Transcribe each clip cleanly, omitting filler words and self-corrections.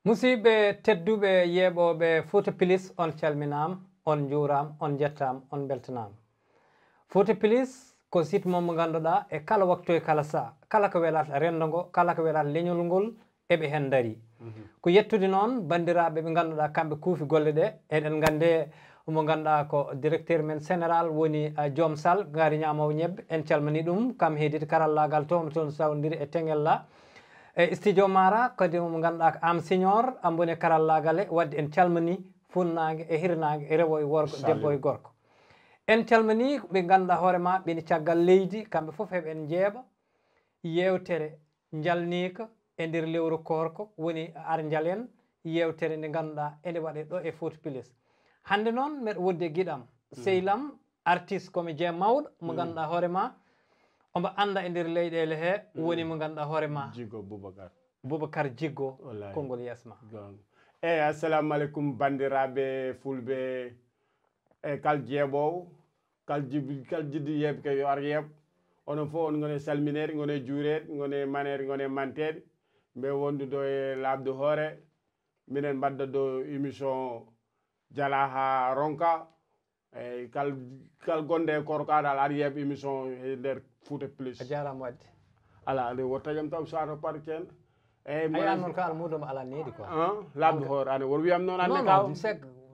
musidɓe tedduɓe yeeɓoɓe Fouta Plus on calminama on juuram on jettam on beltanama. Fouta Plus ko site mo ganduɗa e kala waktu e kala saa kala ko welata rendo ngo kala ko welata leñol ngol eɓe hen daari ko yettude noon bandiraɓe ɓe ganduɗa kamɓe kuufi golle ɗe eɗen gande mo ganduɗa ko directeur men général woni Joom Sall gaari ñamowo ñebbe en calmini ɗum kam heedide karallagal toon sawdiri e Tenguella e studio Mara kadi mo ganduɗa ko am signor ambone karallagal e wadde en calmini funnague e hirnague e rewo e worgo debbo e gorko en calmini ɓe ganduɗa hoorema ɓeni caggal leydi kamɓe foof heɓen jeeɓa yewtere jalnika e nder lewru korko woni ar jalen yewtere nde ganduɗa ene waɗe ɗo e Fouta Plus hande noon mbeɗa wodde guiɗam sehlam artiste comédien mawɗo mo ganduɗa hoorema omo anda e nder leyɗele he woni mo ganduɗa hoorema Djigo Boubacar Djigo konngol yesma eyyi assalamu aleykum bandiraɓe fulɓe e kal jeeɓowo kal jiɗɗo yeɓke yo ar yeeɓ onon fof on gone salminede gone juurede gone manede gone manteɗe mbe wondudo e labde hoore minen mbadda do émission jala ha ronka eyyi kal gonde e korkaɗal ar yeeɓ émission e nder Fouta Plus a jarama wadde ala ade wottajam taw sato par cen eyyi aya noon ko almudomo ala needi quoi labde hoore ane won wiyam noon ande kaw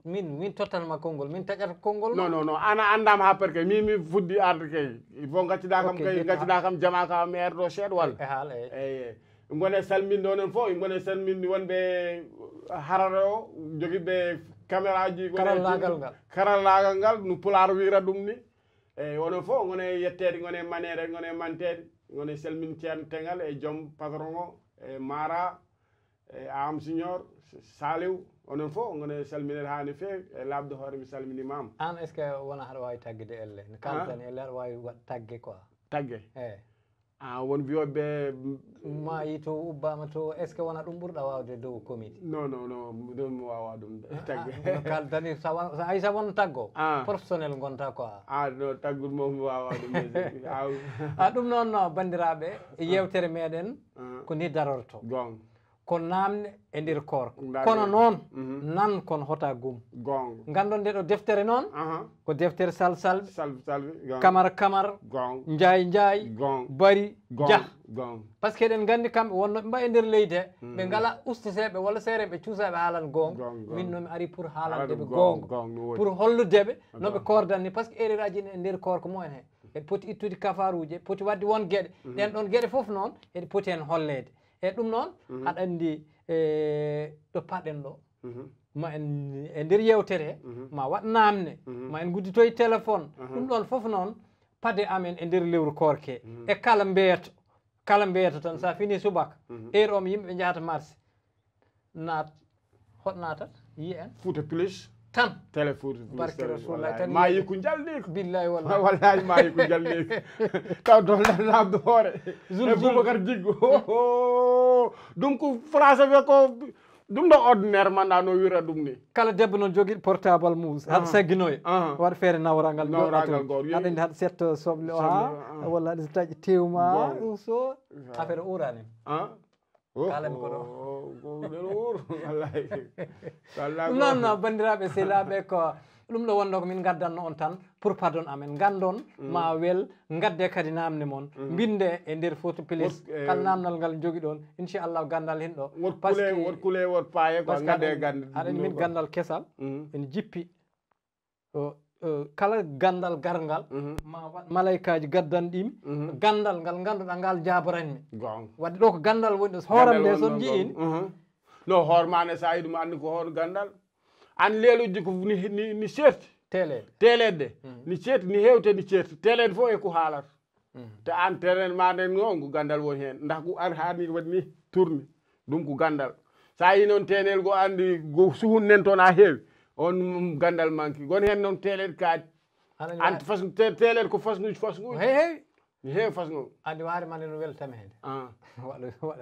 min totanma konngol min taƴata konngol non ana andama ha par que mi fuddi arde kay il faut gaccida kam kay gaccida kam jama ka maire do seeɗa walla e haal eyyi gone salminde onon fof gone salminde wonɓe harare o joguiɓe caméra ji karallagal ngal no pular wira ɗum ni eyyi onon fof gone yettede gone manede gone mantede gone salminde ceerno Tengal e joom patron o e Mara e am signor Saliou onon fof gone salminede ha no fewi e labde hoore mi salminimama an est ce que wona haɗa wawi tagguede elle ne kaltani elle aɗa wawi wat taggue quoi taggue eyyi won wiyoɓe ma yi to ubbama to est ce que wona ɗum ɓurɗa wawde dow comité non ɗum mi wawa ɗum taggue no kaltani so ay sa won taggo professionnel gonta quoi no taggude moom mi wawa ɗum ɗum noon bandiraɓe yewtere meɗen ko ni darorto gonga ko namde e nder korko kono noon nan kono hota gum gonga gandon nde ɗo deftere noon ko deftere salsalɓe camara gonga ndiaye gonga bari dia gonga par ce que eɗen gandi kamɓe wonno ɓe mbayi e nder leydi he ɓe ngala usteteɓe walla seereɓe cuusaɓe haalan gonga min noon mi ari pour haalandeɓe gonga pour holludeɓe noɓe kordan ni par ce que erreur aji e nder korko mumen he eɗe poti ittude kafaruji eɗe poti wadde won gueɗe ɗen ɗon gueɗe foof noon eɗe poti hen hollede e ɗum noon aɗa andi ɗo paɗen ɗo ma en e nder yewtere he ma waɗ namne ma en gudditoye téléphone ɗum ɗon foof noon paade amen e nder lewru korke e kala mbeeto tan sa fini subaka heure o mo yimɓe jahata marché naat hoɗ natat yi en Fouta Plus tan télé Fouta barke Rasulullah tan ma yi ko jalniko billahi wallahi wallahi ma yi ko jalniko taw ɗon labde hoore e Boubacar Djigo ɗum ko français wiya ko ɗum ɗo ordinaire manɗa no wira ɗum ni kala debbo noon joguiɗo portable mum haɗa sagginoya waɗa feere nawrangal aɗa andi haɗa setto soble o ha walla haɗa taƴi tewma so affaire urani kalami ko ɗum noon bandiraɓe sehilaɓe ko ɗum ɗo wonno ko min gaddanno on tan pour pardon amen gandon ma wel gadde kadi namde moon binde e nder Fouta Plus kala namdal ngal jogui ɗon inchallah gandal hen ɗo wot kule wot paye ko gadde gande aɗa min gandal kesal en jippi kala gandal gargal ma waɗ malaykaji gaddanɗimi gandal ngal ganduɗa ngal jabaranmi wadde ɗo ko gandal woni ɗo hooram nde son jiini no hoormane sa yiɗum andi ko hoor gandal an leeluji ko ni certi telede ni certi ni hewte ni certi telede fof e ko haalata te an telen ma nden noon ko gandal woni hen ndax ko ar hani waɗi ni tourne ɗum ko gandal sa yi noon tenel go andi go suhun nen toon ha heewi on gandal manki gon hen noon telede kaadi an façon telede ko fasnuji heewi mi heewi fasno andi waare mande no weltami hede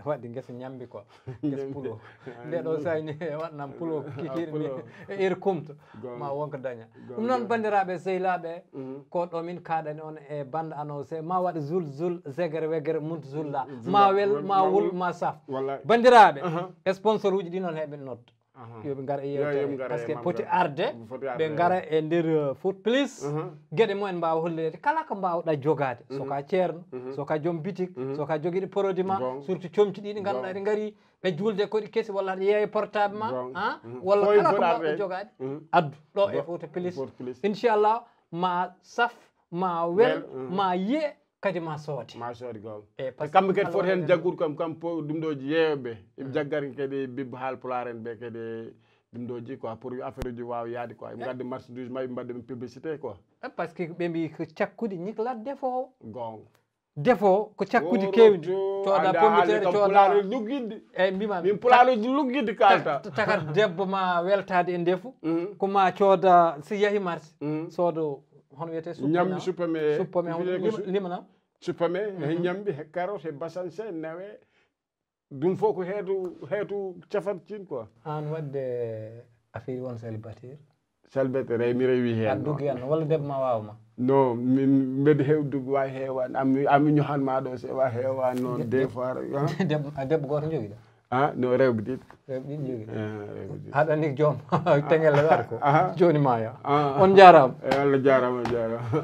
waɗi guesa ñambi ko guesa pulo nde ɗo sayni waɗnam pulo kikiɗe ni e iri kumto ma wonko daña ɗum noon bandiraɓe sehilaɓe ko ɗo min kaɗani on e bande annoncé ma waɗa zul zegere wegere muntu zulla ma wel ma wul ma saf bandiraɓe sponsor uji ɗi noon heɓe nodda yoɓe gara e yewtere par ce que poti arde ɓe gara e nder foot plus gueɗe mumen mbawa hollirede kala ko mbawɗa jogade soka ceerno soka joom boutique soka joguiɗo produit ma surtout comci ɗi ɗi ganduɗa ɗi gaari ɓe julde koɗi kesi walla aɗa yeeya portable ma walla kala ko mbawɗa jogade addu ɗo e foot plus inchallah ma saf ma wel ma yiye kadi ma soode gom kamɓe kadi foti hen jaggude kam ɗum ɗoji yeeyoɓe eɓe jaggari kadi bibbo haalpular en ɓe kadi ɗum ɗoji quoi pour affaire uji wawa yaade quoi ɓe gadde marchandise ma ɓe mbaɗa ɗum publicité quoi par ce que ɓe mbi ko cakkude ñiklat defowo gonga defo ko cakkude kewdi cooda pommitere cooda luggidde eyyi mbima min pulaluji luggidde kalta takat debbo ma weltade e ndefu koma cooda si yeehi marché soodo hono wiyete ñambi suppame limanam suppame he ñambi he carotte he basanse nawe ɗum fof ko heetu cafattin quoi an wadde affaire won célibataire mi rewi hen an duggi an walla debbo ma wawma non min mbeɗa hewdugo wawi heewani ami ñohanma ɗo se wawi heewani noon des fois debbo goto joguiɗa no rewɓe ɗiɗi joguiɗa haɗa ni joom teŋelle waɗa ko joni ma ya on jarama Allah jarama